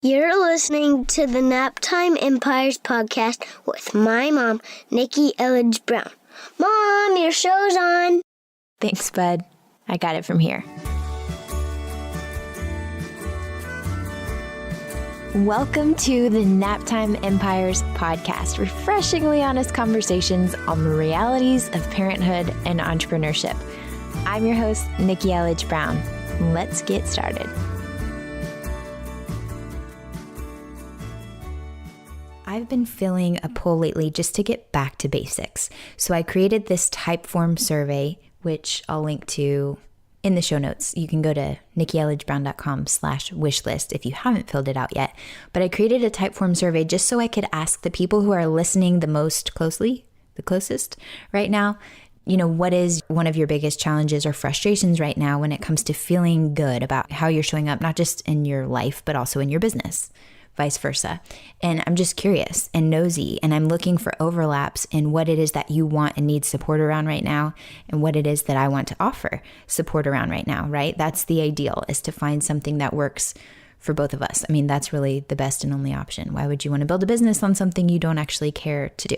You're listening to the Naptime Empires podcast with my mom, Nikki Elledge Brown. Mom, your show's on. Thanks, bud. I got it from here. Welcome to the Naptime Empires podcast, refreshingly honest conversations on the realities of parenthood and entrepreneurship. I'm your host, Nikki Elledge Brown. Let's get started. I've been feeling a pull lately just to get back to basics. So I created this Typeform survey, which I'll link to in the show notes. You can go to nikkielledgeBrown.com/wishlist if you haven't filled it out yet. But I created a Typeform survey just so I could ask the people who are listening the closest right now, what is one of your biggest challenges or frustrations right now when it comes to feeling good about how you're showing up, not just in your life, but also in your business, vice versa. And I'm just curious and nosy, and I'm looking for overlaps in what it is that you want and need support around right now, and what it is that I want to offer support around right now, right? That's the ideal, is to find something that works for both of us. I mean, that's really the best and only option. Why would you want to build a business on something you don't actually care to do?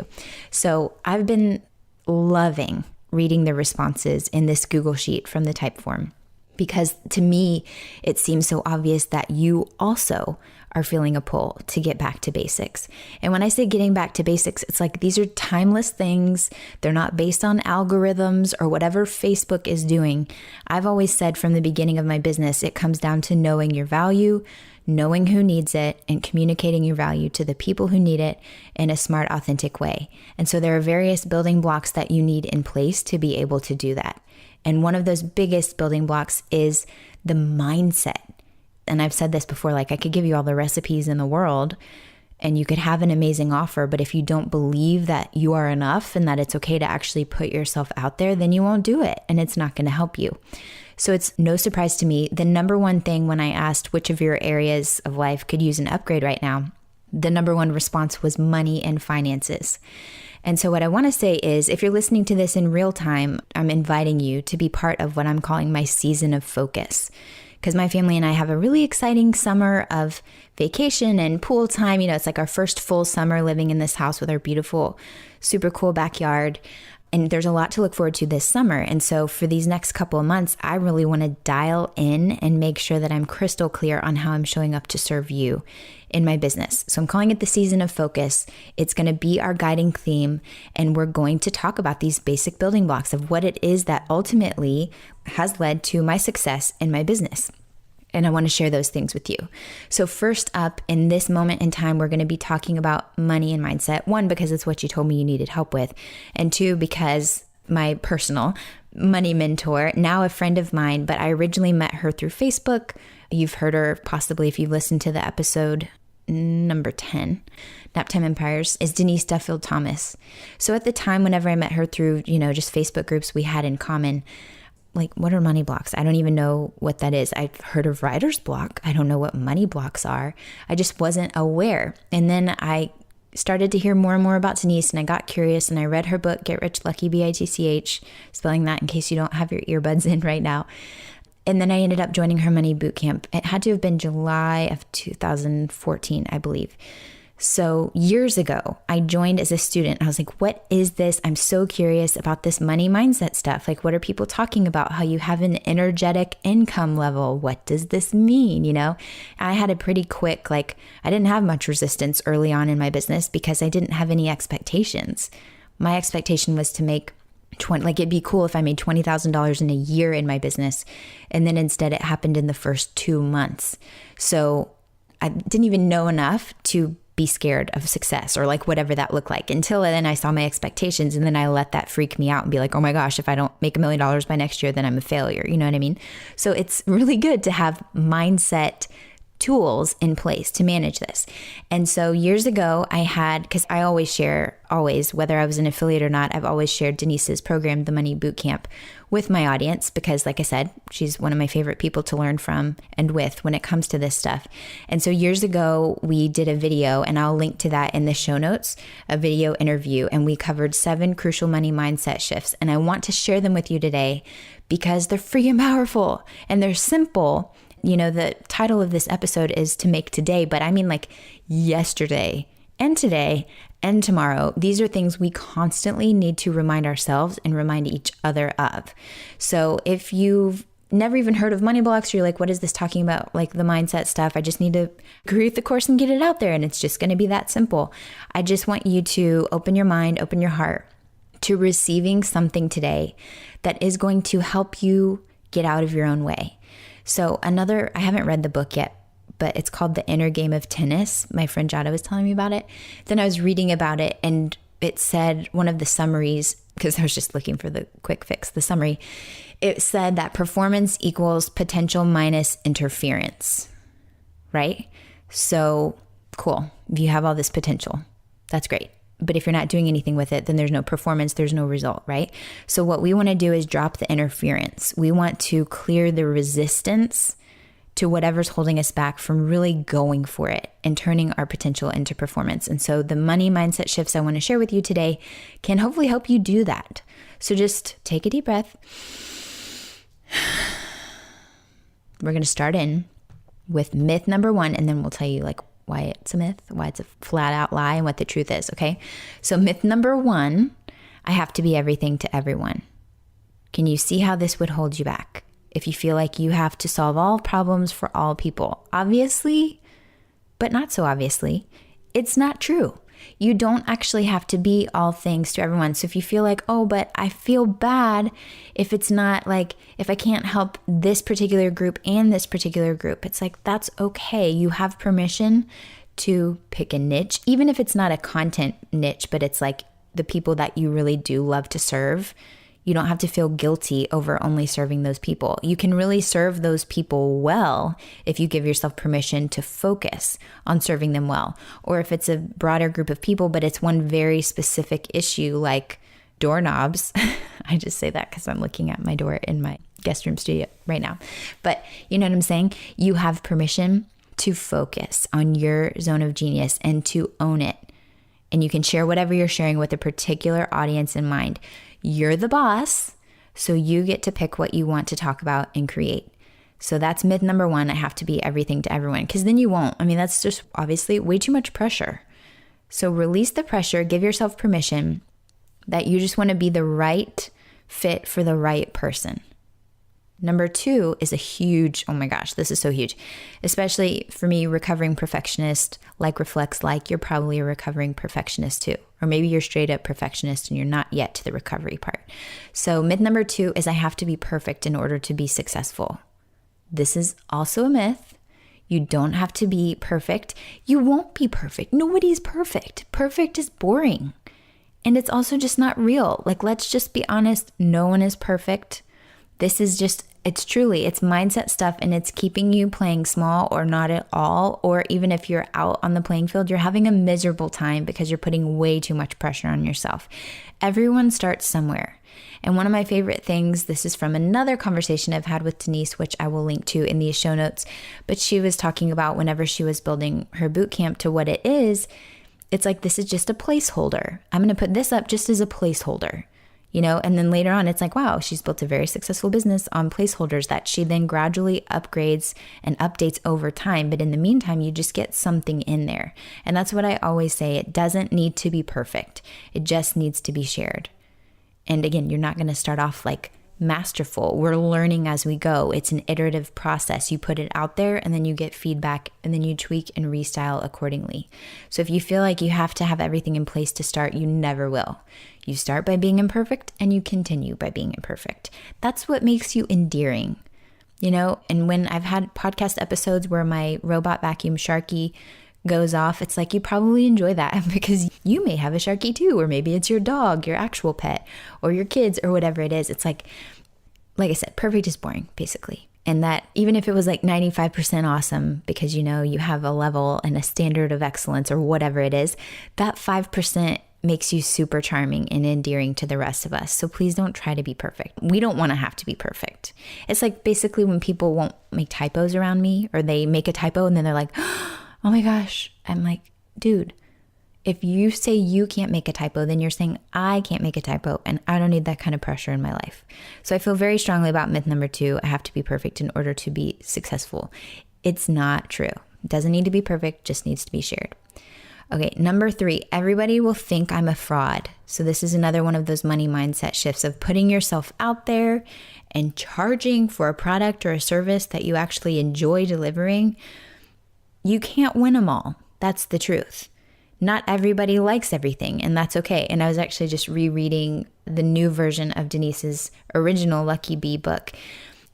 So I've been loving reading the responses in this Google Sheet from the Typeform, because to me, it seems so obvious that you also are feeling a pull to get back to basics. And when I say getting back to basics, it's like these are timeless things. They're not based on algorithms or whatever Facebook is doing. I've always said from the beginning of my business, it comes down to knowing your value, knowing who needs it, and communicating your value to the people who need it in a smart, authentic way. And so there are various building blocks that you need in place to be able to do that. And one of those biggest building blocks is the mindset. And I've said this before, like I could give you all the recipes in the world and you could have an amazing offer, but if you don't believe that you are enough and that it's okay to actually put yourself out there, then you won't do it and it's not going to help you. So it's no surprise to me. The number one thing when I asked which of your areas of life could use an upgrade right now, the number one response was money and finances. And so what I want to say is, if you're listening to this in real time, I'm inviting you to be part of what I'm calling my season of focus. Because my family and I have a really exciting summer of vacation and pool time. It's like our first full summer living in this house with our beautiful, super cool backyard. And there's a lot to look forward to this summer. And so for these next couple of months, I really want to dial in and make sure that I'm crystal clear on how I'm showing up to serve you in my business. So I'm calling it the season of focus. It's going to be our guiding theme. And we're going to talk about these basic building blocks of what it is that ultimately has led to my success in my business. And I want to share those things with you. So first up, in this moment in time, we're going to be talking about money and mindset. One, because it's what you told me you needed help with. And two, because my personal money mentor, now a friend of mine, but I originally met her through Facebook. You've heard her possibly if you've listened to the episode number 10, Naptime Empires, is Denise Duffield-Thomas. So at the time, whenever I met her through, just Facebook groups we had in common, like, what are money blocks? I don't even know what that is. I've heard of writer's block. I don't know what money blocks are. I just wasn't aware. And then I started to hear more and more about Denise, and I got curious, and I read her book, Get Rich Lucky, BITCH, spelling that in case you don't have your earbuds in right now. And then I ended up joining her money boot camp. It had to have been July of 2014, I believe. So years ago, I joined as a student. I was like, what is this? I'm so curious about this money mindset stuff. Like, what are people talking about? How you have an energetic income level. What does this mean? I had a pretty quick, I didn't have much resistance early on in my business because I didn't have any expectations. My expectation was to make it'd be cool if I made $20,000 in a year in my business. And then instead it happened in the first 2 months. So I didn't even know enough to be scared of success or whatever that looked like until then I saw my expectations, and then I let that freak me out and be like, oh my gosh, if I don't make $1 million by next year, then I'm a failure. You know what I mean? So it's really good to have mindset tools in place to manage this. And so years ago I had, because I always, whether I was an affiliate or not, I've always shared Denise's program, The Money Bootcamp, with my audience because, like I said, she's one of my favorite people to learn from and with when it comes to this stuff. And so years ago, we did a video, and I'll link to that in the show notes, a video interview, and we covered 7 crucial money mindset shifts. And I want to share them with you today because they're free and powerful, and they're simple, The title of this episode is to make today, but I mean like yesterday and today and tomorrow. These are things we constantly need to remind ourselves and remind each other of. So if you've never even heard of money blocks, or you're like, what is this talking about? Like the mindset stuff. I just need to create the course and get it out there. And it's just going to be that simple. I just want you to open your mind, open your heart to receiving something today that is going to help you get out of your own way. So I haven't read the book yet, but it's called The Inner Game of Tennis. My friend Jada was telling me about it. Then I was reading about it, and it said, one of the summaries, because I was just looking for the quick fix, the summary, it said that performance equals potential minus interference, right? So cool. If you have all this potential, that's great. But if you're not doing anything with it, then there's no performance, there's no result, right? So what we want to do is drop the interference. We want to clear the resistance to whatever's holding us back from really going for it and turning our potential into performance. And so the money mindset shifts I want to share with you today can hopefully help you do that. So just take a deep breath. We're going to start in with myth number 1, and then we'll tell you like why it's a myth, why it's a flat out lie, and what the truth is, okay? So myth number 1, I have to be everything to everyone. Can you see how this would hold you back? If you feel like you have to solve all problems for all people, obviously, but not so obviously, it's not true. You don't actually have to be all things to everyone. So if you feel like, oh, but I feel bad if it's not like, if I can't help this particular group and this particular group, it's like, that's okay. You have permission to pick a niche, even if it's not a content niche, but it's like the people that you really do love to serve. You don't have to feel guilty over only serving those people. You can really serve those people well if you give yourself permission to focus on serving them well. Or if it's a broader group of people, but it's one very specific issue like doorknobs. I just say that because I'm looking at my door in my guest room studio right now. But you know what I'm saying? You have permission to focus on your zone of genius and to own it. And you can share whatever you're sharing with a particular audience in mind. You're the boss, so you get to pick what you want to talk about and create. So that's myth number 1. I have to be everything to everyone, because then you won't. I mean, that's just obviously way too much pressure. So release the pressure, give yourself permission that you just want to be the right fit for the right person. Number 2 is a huge, oh my gosh, this is so huge, especially for me, recovering perfectionist, like reflects like, you're probably a recovering perfectionist too. Or maybe you're straight up perfectionist and you're not yet to the recovery part. So myth number 2 is I have to be perfect in order to be successful. This is also a myth. You don't have to be perfect. You won't be perfect. Nobody's perfect. Perfect is boring. And it's also just not real. Like, let's just be honest. No one is perfect. This is just, it's mindset stuff, and it's keeping you playing small or not at all. Or even if you're out on the playing field, you're having a miserable time because you're putting way too much pressure on yourself. Everyone starts somewhere. And one of my favorite things, this is from another conversation I've had with Denise, which I will link to in the show notes, but she was talking about whenever she was building her boot camp to what it is, it's like, this is just a placeholder. I'm going to put this up just as a placeholder. And then later on, it's like, wow, she's built a very successful business on placeholders that she then gradually upgrades and updates over time. But in the meantime, you just get something in there. And that's what I always say. It doesn't need to be perfect. It just needs to be shared. And again, you're not going to start off like masterful. We're learning as we go. It's an iterative process. You put it out there and then you get feedback and then you tweak and restyle accordingly. So if you feel like you have to have everything in place to start, you never will. You start by being imperfect and you continue by being imperfect. That's what makes you endearing, And when I've had podcast episodes where my robot vacuum Sharky goes off, it's like, you probably enjoy that because you may have a Sharky too, or maybe it's your dog, your actual pet, or your kids, or whatever it is. It's like I said, perfect is boring, basically. And that even if it was like 95% awesome because, you have a level and a standard of excellence or whatever it is, that 5% makes you super charming and endearing to the rest of us. So please don't try to be perfect. We don't want to have to be perfect. It's like basically when people won't make typos around me, or they make a typo and then they're like, oh my gosh. I'm like, dude, If you say you can't make a typo, then you're saying I can't make a typo, and I don't need that kind of pressure in my life. So I feel very strongly about myth number 2. I have to be perfect in order to be successful. It's not true. It doesn't need to be perfect, just needs to be shared. Okay, number 3, everybody will think I'm a fraud. So this is another one of those money mindset shifts of putting yourself out there and charging for a product or a service that you actually enjoy delivering. You can't win them all. That's the truth. Not everybody likes everything, and that's okay. And I was actually just rereading the new version of Denise's original Lucky Bee book.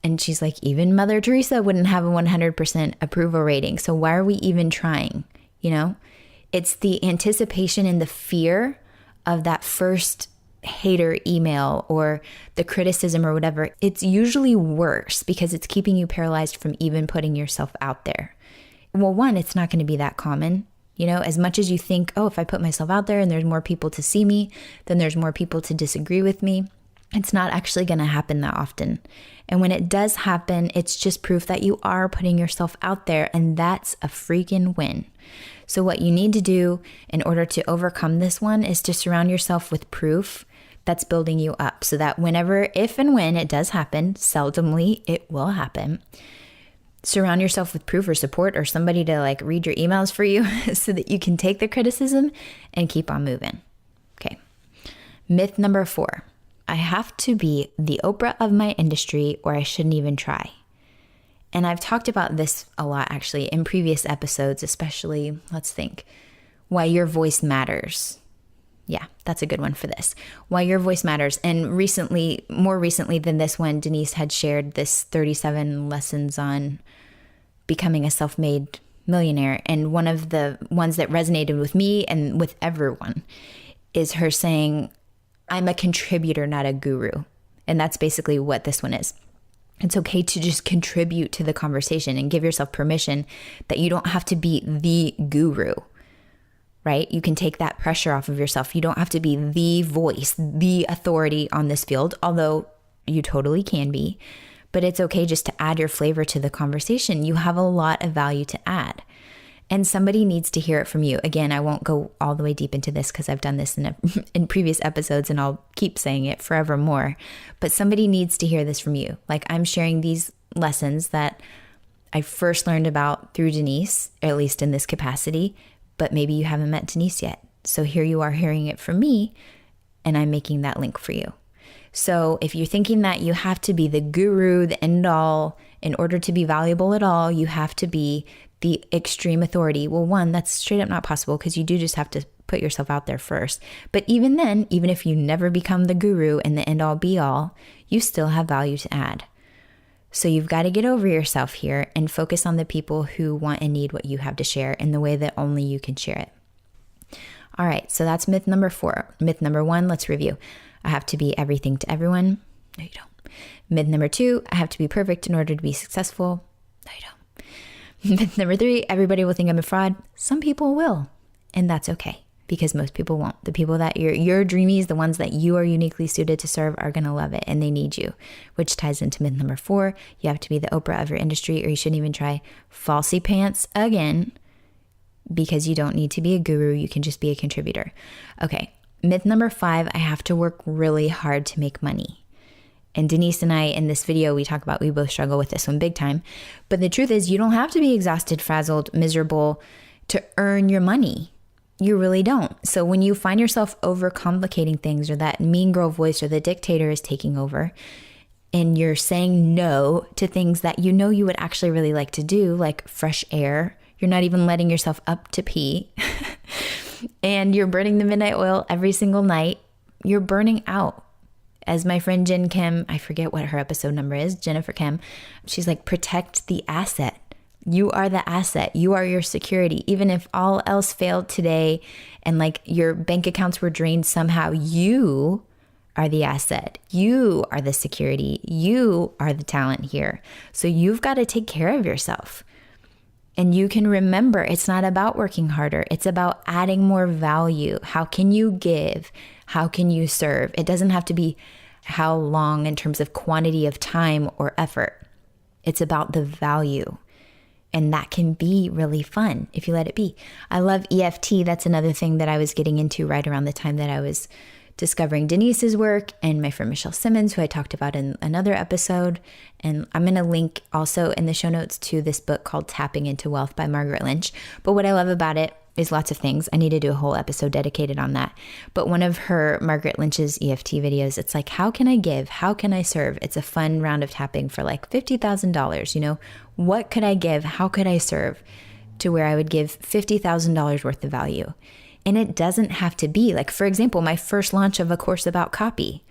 And she's like, even Mother Teresa wouldn't have a 100% approval rating. So why are we even trying? You know? It's the anticipation and the fear of that first hater email or the criticism or whatever. It's usually worse because it's keeping you paralyzed from even putting yourself out there. Well, one, it's not going to be that common. You know, as much as you think, oh, if I put myself out there and there's more people to see me, then there's more people to disagree with me. It's not actually going to happen that often. And when it does happen, it's just proof that you are putting yourself out there, and that's a freaking win. So what you need to do in order to overcome this one is to surround yourself with proof that's building you up so that whenever, if and when it does happen, seldomly it will happen, surround yourself with proof or support or somebody to like read your emails for you so that you can take the criticism and keep on moving. Okay. Myth number 4, I have to be the Oprah of my industry or I shouldn't even try. And I've talked about this a lot actually in previous episodes, especially, let's think, why your voice matters. Yeah, that's a good one for this. Why your voice matters. And recently, more recently than this one, Denise had shared this 37 lessons on becoming a self-made millionaire. And one of the ones that resonated with me and with everyone is her saying, I'm a contributor, not a guru. And that's basically what this one is. It's okay to just contribute to the conversation and give yourself permission that you don't have to be the guru, right? You can take that pressure off of yourself. You don't have to be the voice, the authority on this field, although you totally can be. But it's okay just to add your flavor to the conversation. You have a lot of value to add. And somebody needs to hear it from you. Again, I won't go all the way deep into this because I've done this in previous episodes and I'll keep saying it forevermore. But somebody needs to hear this from you. Like I'm sharing these lessons that I first learned about through Denise, at least in this capacity, but maybe you haven't met Denise yet. So here you are hearing it from me and I'm making that link for you. So if you're thinking that you have to be the guru, the end all, in order to be valuable at all, you have to be the extreme authority. Well, one, that's straight up not possible because you do just have to put yourself out there first. But even then, even if you never become the guru and the end all be all, you still have value to add. So you've got to get over yourself here and focus on the people who want and need what you have to share in the way that only you can share it. All right, so that's myth number 4. Myth number 1, let's review. I have to be everything to everyone. No, you don't. Myth number 2, I have to be perfect in order to be successful. No, you don't. Myth number 3, everybody will think I'm a fraud. Some people will, and that's okay because most people won't. The people that your dreamies, the ones that you are uniquely suited to serve are going to love it and they need you, which ties into myth number 4. You have to be the Oprah of your industry or you shouldn't even try. Falsy pants again, because you don't need to be a guru. You can just be a contributor. Okay. Myth number 5, I have to work really hard to make money. And Denise and I, in this video, we talk about, we both struggle with this one big time. But the truth is, you don't have to be exhausted, frazzled, miserable to earn your money. You really don't. So when you find yourself overcomplicating things or that mean girl voice or the dictator is taking over and you're saying no to things that you know you would actually really like to do, like fresh air, you're not even letting yourself up to pee and you're burning the midnight oil every single night, you're burning out. As my friend Jen Kim, I forget what her episode number is, Jennifer Kim, she's like, protect the asset. You are the asset. You are your security. Even if all else failed today and like your bank accounts were drained somehow, you are the asset. You are the security. You are the talent here. So you've got to take care of yourself. And you can remember, it's not about working harder. It's about adding more value. How can you give? How can you serve? It doesn't have to be how long in terms of quantity of time or effort. It's about the value. And that can be really fun if you let it be. I love EFT. That's another thing that I was getting into right around the time that I was discovering Denise's work and my friend Michelle Simmons, who I talked about in another episode. And I'm going to link also in the show notes to this book called Tapping into Wealth by Margaret Lynch. But what I love about it is lots of things. I need to do a whole episode dedicated on that. But one of her, Margaret Lynch's EFT videos, it's like, how can I give? How can I serve? It's a fun round of tapping for like $50,000. You know, what could I give? How could I serve to where I would give $50,000 worth of value? And it doesn't have to be like, for example, my first launch of a course about copy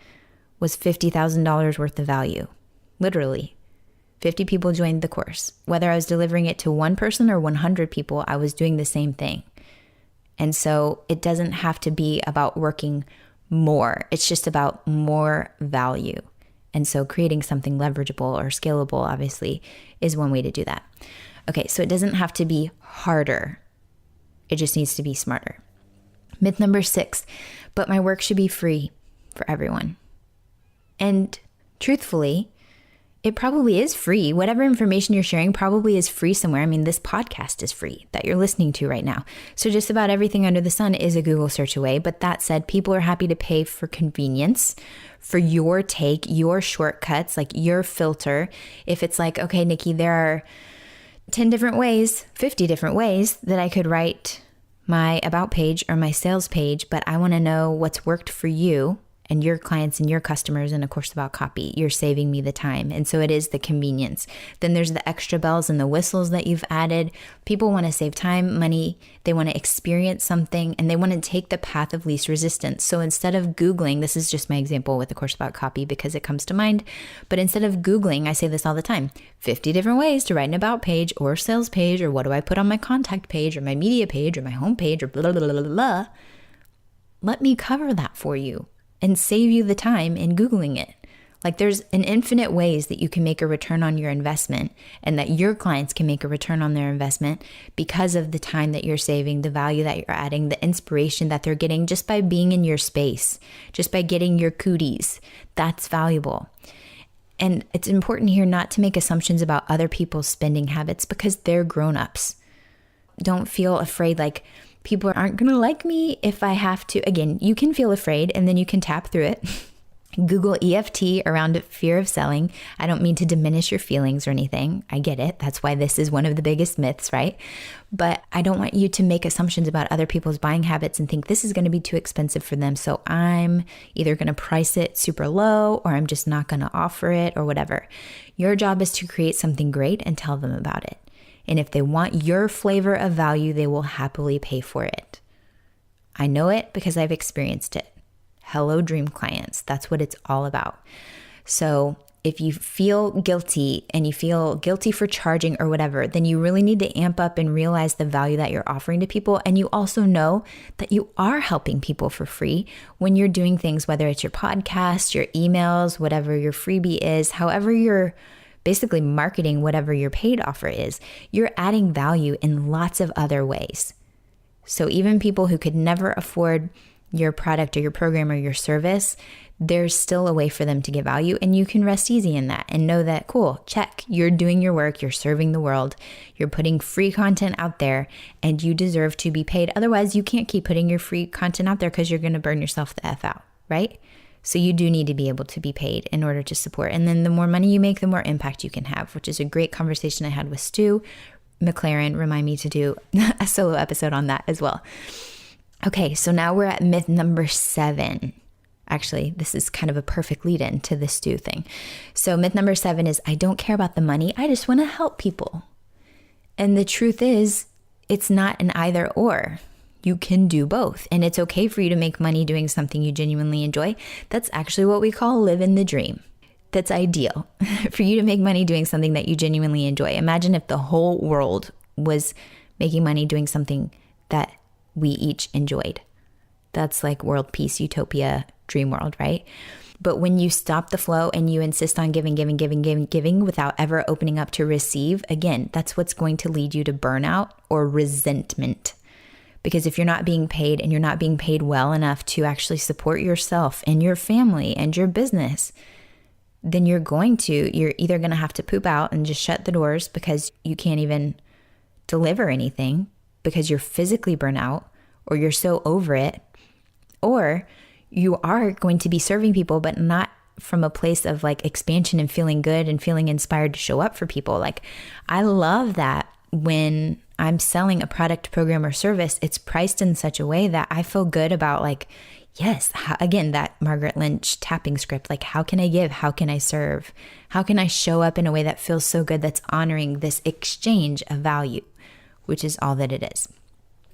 was $50,000 worth of value. Literally. 50 people joined the course. Whether I was delivering it to one person or 100 people, I was doing the same thing. And so it doesn't have to be about working more. It's just about more value. And so creating something leverageable or scalable, obviously, is one way to do that. Okay, so it doesn't have to be harder. It just needs to be smarter. Myth number 6, but my work should be free for everyone. And truthfully, it probably is free. Whatever information you're sharing probably is free somewhere. I mean, this podcast is free that you're listening to right now. So just about everything under the sun is a Google search away. But that said, people are happy to pay for convenience, for your take, your shortcuts, like your filter. If it's like, okay, Nikki, there are 10 different ways, 50 different ways that I could write my about page or my sales page, but I want to know what's worked for you and your clients and your customers in a course about copy. You're saving me the time. And so it is the convenience. Then there's the extra bells and the whistles that you've added. People want to save time, money. They want to experience something, and they want to take the path of least resistance. So instead of Googling, this is just my example with a course about copy because it comes to mind. But instead of Googling, I say this all the time, 50 different ways to write an about page or sales page, or what do I put on my contact page or my media page or my home page or blah, blah, blah, blah, blah. Let me cover that for you and save you the time in Googling it. Like there's an infinite ways that you can make a return on your investment and that your clients can make a return on their investment because of the time that you're saving, the value that you're adding, the inspiration that they're getting just by being in your space, just by getting your cooties. That's valuable. And it's important here not to make assumptions about other people's spending habits because they're grown-ups. Don't feel afraid like people aren't going to like me if I have to. Again, you can feel afraid and then you can tap through it. Google EFT around fear of selling. I don't mean to diminish your feelings or anything. I get it. That's why this is one of the biggest myths, right? But I don't want you to make assumptions about other people's buying habits and think this is going to be too expensive for them. So I'm either going to price it super low or I'm just not going to offer it or whatever. Your job is to create something great and tell them about it. And if they want your flavor of value, they will happily pay for it. I know it because I've experienced it. Hello, dream clients. That's what it's all about. So if you feel guilty and you feel guilty for charging or whatever, then you really need to amp up and realize the value that you're offering to people. And you also know that you are helping people for free when you're doing things, whether it's your podcast, your emails, whatever your freebie is, however you're basically marketing whatever your paid offer is, you're adding value in lots of other ways. So even people who could never afford your product or your program or your service, there's still a way for them to get value, and you can rest easy in that and know that, cool, check, you're doing your work, you're serving the world, you're putting free content out there, and you deserve to be paid. Otherwise, you can't keep putting your free content out there because you're going to burn yourself the F out, right? So you do need to be able to be paid in order to support. And then the more money you make, the more impact you can have, which is a great conversation I had with Stu McLaren. Remind me to do a solo episode on that as well. Okay, so now we're at myth number 7. Actually, this is kind of a perfect lead in to the Stu thing. So myth number 7 is I don't care about the money. I just want to help people. And the truth is, it's not an either or. You can do both. And it's okay for you to make money doing something you genuinely enjoy. That's actually what we call living the dream. That's ideal for you to make money doing something that you genuinely enjoy. Imagine if the whole world was making money doing something that we each enjoyed. That's like world peace, utopia, dream world, right? But when you stop the flow and you insist on giving without ever opening up to receive, again, that's what's going to lead you to burnout or resentment. Because if you're not being paid and you're not being paid well enough to actually support yourself and your family and your business, then you're either going to have to poop out and just shut the doors because you can't even deliver anything because you're physically burnt out or you're so over it, or you are going to be serving people, but not from a place of like expansion and feeling good and feeling inspired to show up for people. Like, I love that when I'm selling a product, program, or service, it's priced in such a way that I feel good about, like, yes, again, that Margaret Lynch tapping script, like, how can I give? How can I serve? How can I show up in a way that feels so good, that's honoring this exchange of value, which is all that it is.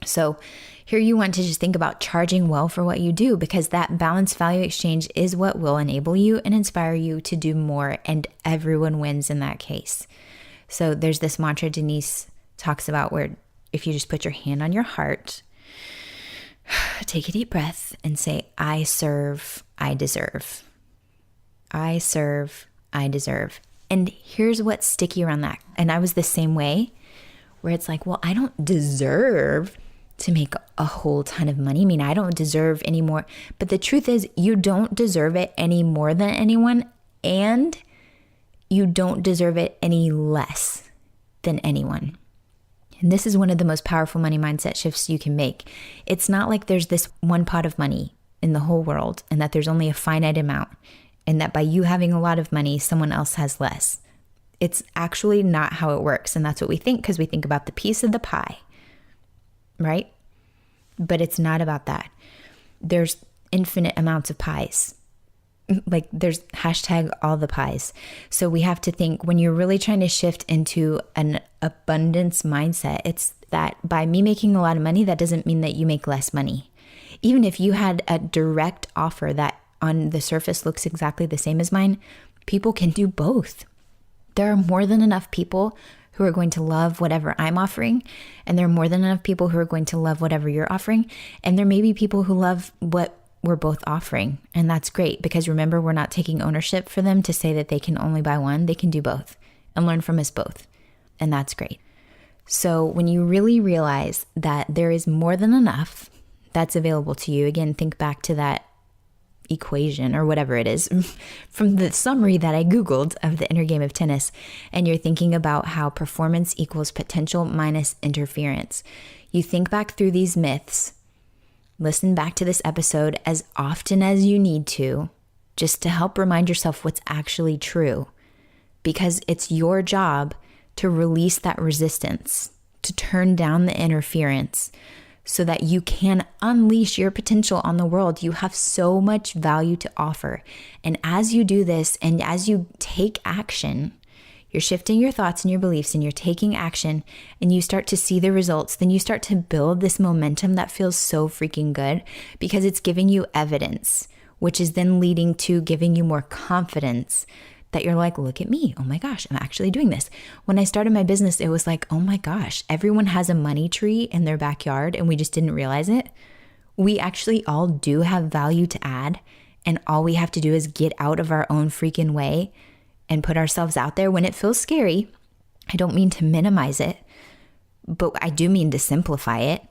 So here you want to just think about charging well for what you do, because that balanced value exchange is what will enable you and inspire you to do more, and everyone wins in that case. So there's this mantra Denise talks about where if you just put your hand on your heart, take a deep breath and say, I serve, I deserve. I serve, I deserve. And here's what's sticky around that. And I was the same way, where it's like, well, I don't deserve to make a whole ton of money. I mean, I don't deserve any more. But the truth is, you don't deserve it any more than anyone, and you don't deserve it any less than anyone. And this is one of the most powerful money mindset shifts you can make. It's not like there's this one pot of money in the whole world and that there's only a finite amount, and that by you having a lot of money, someone else has less. It's actually not how it works. And that's what we think, because we think about the piece of the pie, right? But it's not about that. There's infinite amounts of pies. Like, there's hashtag all the pies. So we have to think, when you're really trying to shift into an abundance mindset, it's that by me making a lot of money, that doesn't mean that you make less money. Even if you had a direct offer that on the surface looks exactly the same as mine, people can do both. There are more than enough people who are going to love whatever I'm offering, and there are more than enough people who are going to love whatever you're offering, and there may be people who love what we're both offering, and that's great, because remember, we're not taking ownership for them to say that they can only buy one. They can do both and learn from us both, and that's great. So when you really realize that there is more than enough that's available to you, again, think back to that equation or whatever it is from the summary that I Googled of the inner game of tennis, and you're thinking about how performance equals potential minus interference. You think back through these myths, listen back to this episode as often as you need to, just to help remind yourself what's actually true, because it's your job to release that resistance, to turn down the interference, so that you can unleash your potential on the world. You have so much value to offer. And as you do this, and as you take action, you're shifting your thoughts and your beliefs, and you're taking action, and you start to see the results, then you start to build this momentum that feels so freaking good, because it's giving you evidence, which is then leading to giving you more confidence that you're like, look at me. Oh my gosh, I'm actually doing this. When I started my business, it was like, oh my gosh, everyone has a money tree in their backyard and we just didn't realize it. We actually all do have value to add, and all we have to do is get out of our own freaking way and put ourselves out there when it feels scary. I don't mean to minimize it, but I do mean to simplify it.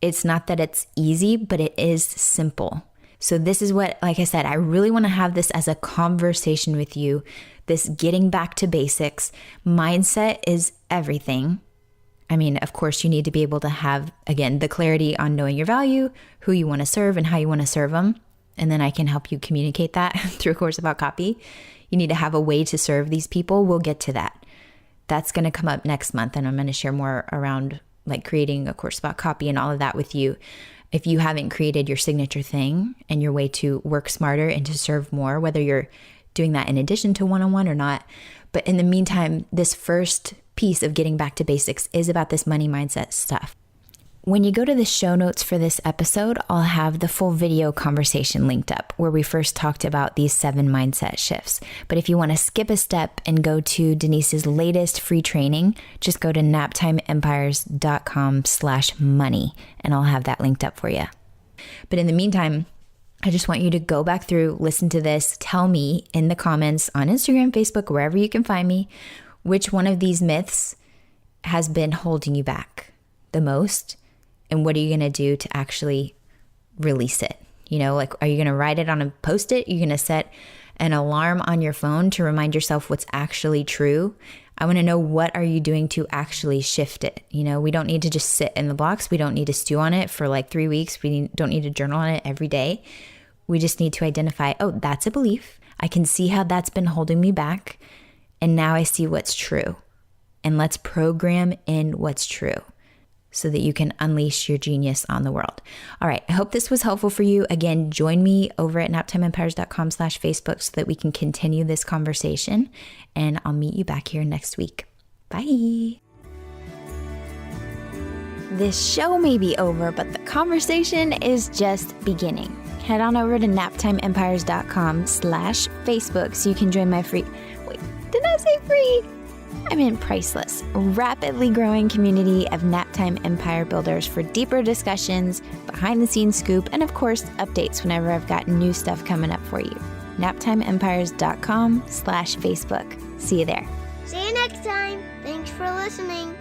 It's not that it's easy, but it is simple. So this is what, like I said, I really want to have this as a conversation with you, this getting back to basics. Mindset is everything. I mean, of course, you need to be able to have, again, the clarity on knowing your value, who you want to serve, and how you want to serve them. And then I can help you communicate that through a course about copy. You need to have a way to serve these people. We'll get to that. That's going to come up next month, and I'm going to share more around like creating a course about copy and all of that with you. If you haven't created your signature thing and your way to work smarter and to serve more, whether you're doing that in addition to one-on-one or not. But in the meantime, this first piece of getting back to basics is about this money mindset stuff. When you go to the show notes for this episode, I'll have the full video conversation linked up where we first talked about these 7 mindset shifts. But if you want to skip a step and go to Denise's latest free training, just go to naptimeempires.com/money and I'll have that linked up for you. But in the meantime, I just want you to go back through, listen to this, tell me in the comments on Instagram, Facebook, wherever you can find me, which one of these myths has been holding you back the most. And what are you going to do to actually release it? You know, like, are you going to write it on a Post-it? You're going to set an alarm on your phone to remind yourself what's actually true. I want to know, what are you doing to actually shift it? We don't need to just sit in the blocks. We don't need to stew on it for like 3 weeks. We don't need to journal on it every day. We just need to identify, oh, that's a belief. I can see how that's been holding me back. And now I see what's true. And let's program in what's true so that you can unleash your genius on the world. All right. I hope this was helpful for you. Again, join me over at naptimeempires.com/Facebook so that we can continue this conversation. And I'll meet you back here next week. Bye. This show may be over, but the conversation is just beginning. Head on over to naptimeempires.com/Facebook so you can join my free... Wait, did I say free? I mean priceless, rapidly growing community of Naptime Empire builders for deeper discussions, behind-the-scenes scoop, and of course, updates whenever I've got new stuff coming up for you. naptimeempires.com/Facebook. See you there. See you next time. Thanks for listening.